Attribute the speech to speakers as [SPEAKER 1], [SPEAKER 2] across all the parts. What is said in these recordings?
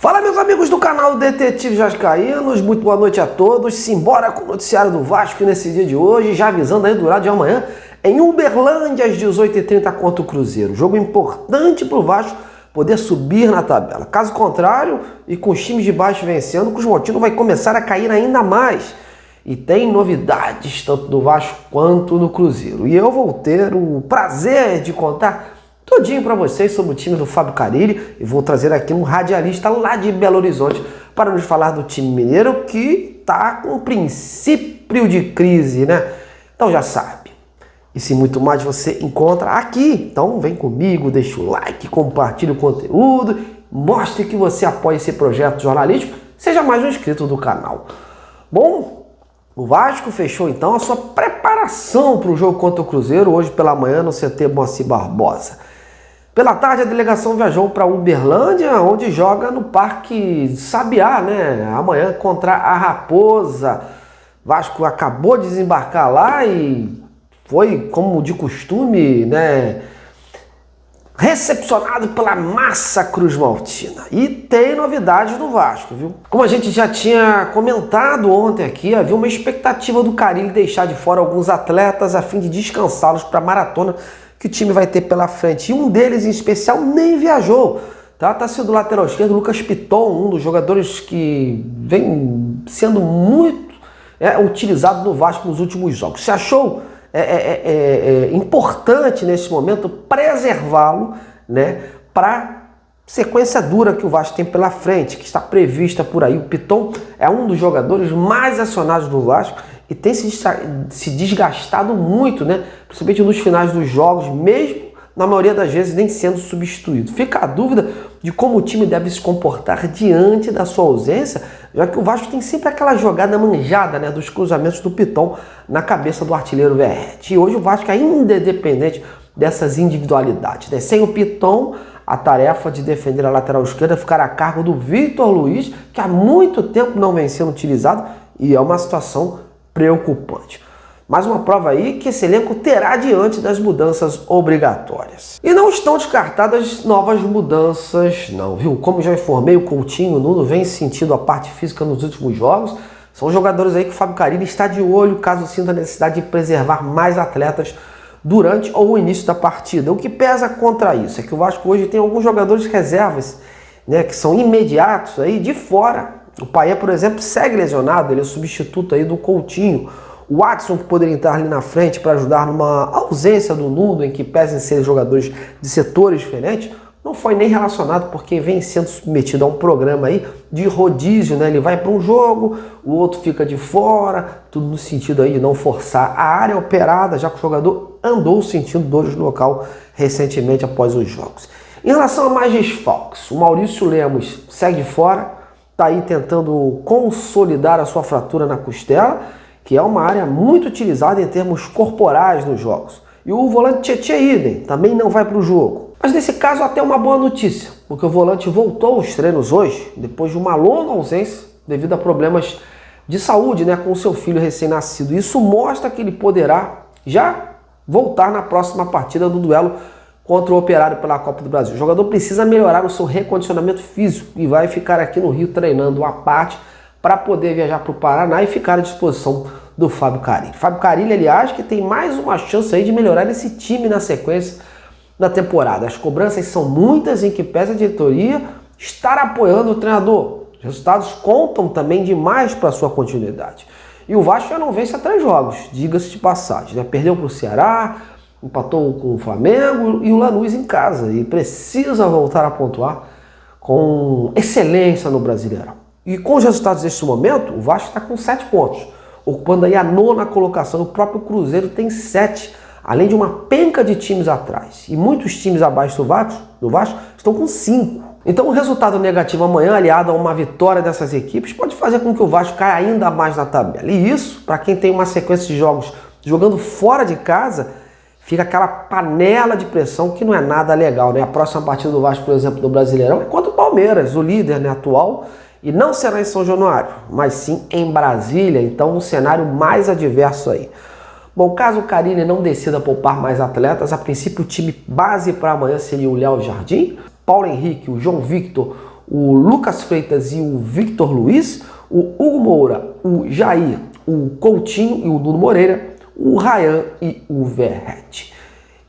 [SPEAKER 1] Fala, meus amigos do canal Detetive Vascaínos, muito boa noite a todos. Simbora com o noticiário do Vasco nesse dia de hoje, já avisando aí do lado de amanhã, em Uberlândia, às 18h30 contra o Cruzeiro. Jogo importante para o Vasco poder subir na tabela. Caso contrário, e com os times de baixo vencendo, o Cruz-Maltino vai começar a cair ainda mais. E tem novidades, tanto do Vasco quanto no Cruzeiro. E eu vou ter o prazer de contar tudinho para vocês sobre o time do Fábio Carille e vou trazer aqui um radialista lá de Belo Horizonte para nos falar do time mineiro que está com princípio de crise, né? Então já sabe. Isso e muito mais você encontra aqui. Então vem comigo, deixa o like, compartilha o conteúdo, mostre que você apoia esse projeto jornalístico, seja mais um inscrito do canal. Bom, o Vasco fechou então a sua preparação para o jogo contra o Cruzeiro hoje pela manhã no CT Moacir Barbosa. Pela tarde a delegação viajou para Uberlândia, onde joga no Parque Sabiá, né? Amanhã contra a Raposa. Vasco acabou de desembarcar lá e foi, como de costume, né, recepcionado pela massa cruz-maltina. E tem novidades no Vasco, viu? Como a gente já tinha comentado ontem aqui, havia uma expectativa do Carille deixar de fora alguns atletas a fim de descansá-los para a maratona que o time vai ter pela frente. E um deles, em especial, nem viajou. Trata-se do lateral esquerdo, Lucas Piton, um dos jogadores que vem sendo muito utilizado no Vasco nos últimos jogos. Se achou importante, nesse momento, preservá-lo, né, para sequência dura que o Vasco tem pela frente, que está prevista por aí. O Piton é um dos jogadores mais acionados do Vasco e tem se desgastado muito, né? Principalmente nos finais dos jogos, mesmo na maioria das vezes nem sendo substituído. Fica a dúvida de como o time deve se comportar diante da sua ausência, já que o Vasco tem sempre aquela jogada manjada, né, dos cruzamentos do Piton na cabeça do artilheiro Verratti. E hoje o Vasco ainda é dependente dessas individualidades, né? Sem o Piton, a tarefa de defender a lateral esquerda ficará a cargo do Vitor Luiz, que há muito tempo não vem sendo utilizado e é uma situação preocupante. Mais uma prova aí que esse elenco terá diante das mudanças obrigatórias. E não estão descartadas novas mudanças não, viu? Como já informei, o Coutinho e o Nuno vem sentindo a parte física nos últimos jogos. São jogadores aí que o Fábio Carille está de olho caso sinta a necessidade de preservar mais atletas durante ou o início da partida. O que pesa contra isso é que o Vasco hoje tem alguns jogadores reservas, né, que são imediatos aí de fora. O Payet, por exemplo, segue lesionado, ele é o substituto aí do Coutinho. O Watson, que poderia entrar ali na frente para ajudar numa ausência do Nuno, em que pesem ser jogadores de setores diferentes, não foi nem relacionado porque vem sendo submetido a um programa aí de rodízio, né? Ele vai para um jogo, o outro fica de fora, tudo no sentido aí de não forçar a área operada, já que o jogador andou sentindo dores no local recentemente após os jogos. Em relação a mais desfalques, o Maurício Lemos segue de fora, está aí tentando consolidar a sua fratura na costela, que é uma área muito utilizada em termos corporais nos jogos. E o volante Tietê idem, também não vai para o jogo. Mas nesse caso até uma boa notícia, porque o volante voltou aos treinos hoje, depois de uma longa ausência, devido a problemas de saúde, né, com seu filho recém-nascido. Isso mostra que ele poderá já voltar na próxima partida do duelo contra o Operário pela Copa do Brasil. O jogador precisa melhorar o seu recondicionamento físico e vai ficar aqui no Rio treinando à parte para poder viajar para o Paraná e ficar à disposição do Fábio Carille. Fábio Carille, aliás, que tem mais uma chance aí de melhorar esse time na sequência da temporada. As cobranças são muitas em que pesa a diretoria estar apoiando o treinador. Os resultados contam também demais para a sua continuidade. E o Vasco já não vence há 3 jogos, diga-se de passagem, né? Perdeu para o Ceará, empatou com o Flamengo e o Lanús em casa. E precisa voltar a pontuar com excelência no Brasileirão. E com os resultados deste momento, o Vasco está com 7 pontos, ocupando aí a 9ª colocação. O próprio Cruzeiro tem 7, além de uma penca de times atrás. E muitos times abaixo do Vasco estão com 5. Então o resultado negativo amanhã, aliado a uma vitória dessas equipes, pode fazer com que o Vasco caia ainda mais na tabela. E isso, para quem tem uma sequência de jogos jogando fora de casa, fica aquela panela de pressão que não é nada legal, né? A próxima partida do Vasco, por exemplo, do Brasileirão é contra o Palmeiras, o líder, né, atual. E não será em São Januário, mas sim em Brasília, então um cenário mais adverso aí. Bom, caso o Carille não decida poupar mais atletas, a princípio o time base para amanhã seria o Léo Jardim, Paulo Henrique, o João Victor, o Lucas Freitas e o Victor Luiz, o Hugo Moura, o Jair, o Coutinho e o Nuno Moreira, o Ryan e o Verratti.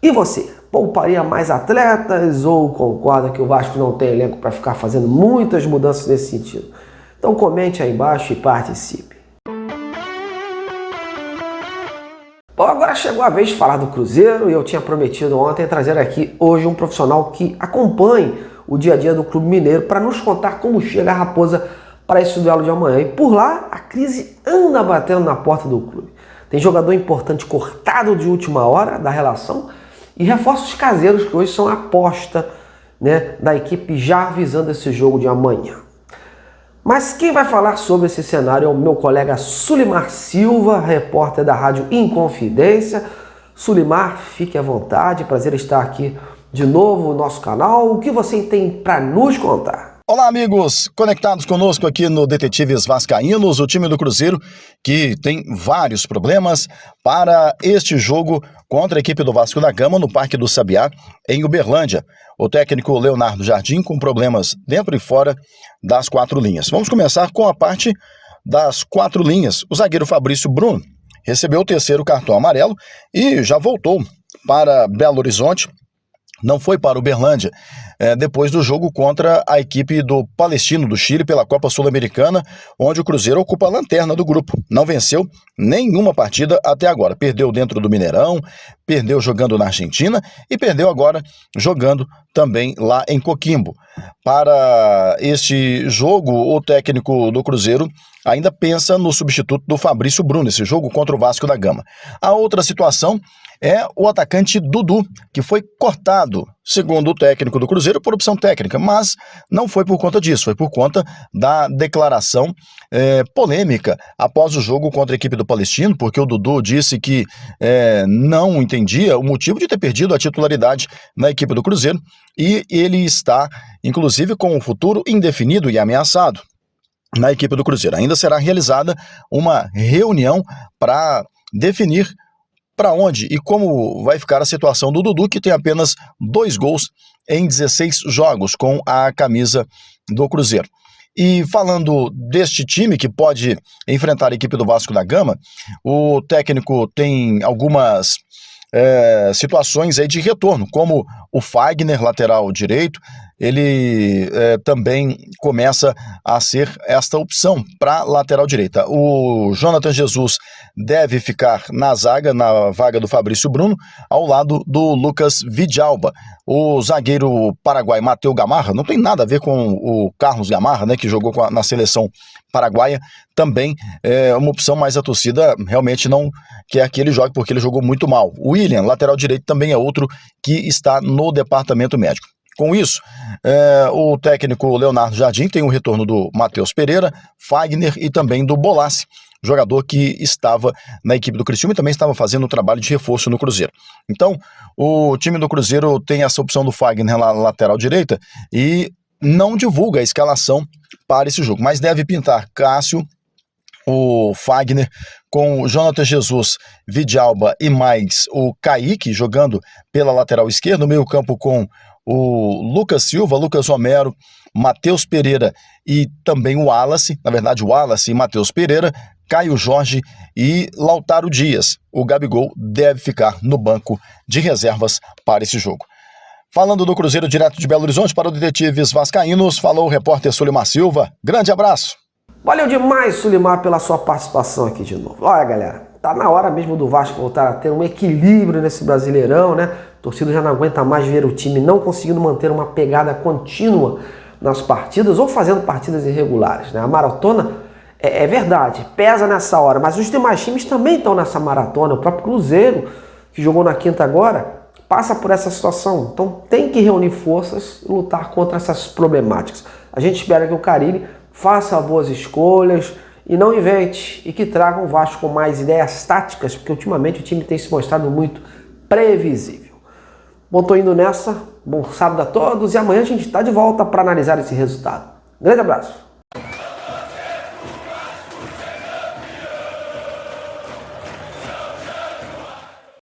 [SPEAKER 1] E você, pouparia mais atletas ou concorda que o Vasco não tem elenco para ficar fazendo muitas mudanças nesse sentido? Então comente aí embaixo e participe. Bom, agora chegou a vez de falar do Cruzeiro e eu tinha prometido ontem trazer aqui hoje um profissional que acompanhe o dia a dia do Clube Mineiro para nos contar como chega a Raposa para esse duelo de amanhã. E por lá, a crise anda batendo na porta do clube. Tem jogador importante cortado de última hora da relação e reforços caseiros que hoje são a aposta, né, da equipe já visando esse jogo de amanhã. Mas quem vai falar sobre esse cenário é o meu colega Sulimar Silva, repórter da Rádio Inconfidência. Sulimar, fique à vontade, prazer estar aqui de novo no nosso canal. O que você tem para nos contar?
[SPEAKER 2] Olá, amigos, conectados conosco aqui no Detetives Vascaínos, o time do Cruzeiro que tem vários problemas para este jogo contra a equipe do Vasco da Gama no Parque do Sabiá, em Uberlândia. O técnico Leonardo Jardim com problemas dentro e fora das quatro linhas. Vamos começar com a parte das quatro linhas. O zagueiro Fabrício Bruno recebeu o terceiro cartão amarelo e já voltou para Belo Horizonte. Não foi para Uberlândia, depois do jogo contra a equipe do Palestino do Chile pela Copa Sul-Americana, onde o Cruzeiro ocupa a lanterna do grupo. Não venceu nenhuma partida até agora. Perdeu dentro do Mineirão, perdeu jogando na Argentina e perdeu agora jogando também lá em Coquimbo. Para este jogo, o técnico do Cruzeiro ainda pensa no substituto do Fabrício Bruno, esse jogo contra o Vasco da Gama. A outra situação é o atacante Dudu, que foi cortado, segundo o técnico do Cruzeiro, por opção técnica, mas não foi por conta disso, foi por conta da declaração polêmica após o jogo contra a equipe do Palestino, porque o Dudu disse que não entendia o motivo de ter perdido a titularidade na equipe do Cruzeiro e ele está, inclusive, com o futuro indefinido e ameaçado na equipe do Cruzeiro. Ainda será realizada uma reunião para definir para onde e como vai ficar a situação do Dudu, que tem apenas 2 gols em 16 jogos com a camisa do Cruzeiro. E falando deste time que pode enfrentar a equipe do Vasco da Gama, o técnico tem algumas situações aí de retorno, como o Fagner, lateral direito, ele também começa a ser esta opção para lateral direita. O Jonathan Jesus deve ficar na zaga, na vaga do Fabrício Bruno, ao lado do Lucas Vidalba. O zagueiro paraguai Matheus Gamarra, não tem nada a ver com o Carlos Gamarra, né, que jogou na seleção paraguaia, também é uma opção, mas a torcida realmente não quer que ele jogue porque ele jogou muito mal. O William, lateral direito, também é outro que está no departamento médico. Com isso, o técnico Leonardo Jardim tem o retorno do Matheus Pereira, Fagner e também do Bolassi, jogador que estava na equipe do Criciúma e também estava fazendo um trabalho de reforço no Cruzeiro. Então, o time do Cruzeiro tem essa opção do Fagner na lateral direita e não divulga a escalação para esse jogo, mas deve pintar Cássio, o Fagner, com o Jonathan Jesus, Vidalba e mais o Kaique jogando pela lateral esquerda, no meio campo com o Lucas Silva, Lucas Romero, Matheus Pereira e também o Wallace, na verdade o Wallace e Matheus Pereira, Caio Jorge e Lautaro Dias. O Gabigol deve ficar no banco de reservas para esse jogo. Falando do Cruzeiro direto de Belo Horizonte para o Detetives Vascaínos, falou o repórter Sulimar Silva. Grande abraço!
[SPEAKER 1] Valeu demais, Sulimar, pela sua participação aqui de novo. Olha, galera, tá na hora mesmo do Vasco voltar a ter um equilíbrio nesse Brasileirão, né? A torcida já não aguenta mais ver o time não conseguindo manter uma pegada contínua nas partidas ou fazendo partidas irregulares, né? A maratona, é verdade, pesa nessa hora, mas os demais times também estão nessa maratona. O próprio Cruzeiro, que jogou na quinta agora, passa por essa situação. Então tem que reunir forças e lutar contra essas problemáticas. A gente espera que o Carille faça boas escolhas e não invente, e que traga um Vasco com mais ideias táticas, porque ultimamente o time tem se mostrado muito previsível. Bom, tô indo nessa, bom sábado a todos, e amanhã a gente está de volta para analisar esse resultado. Grande abraço!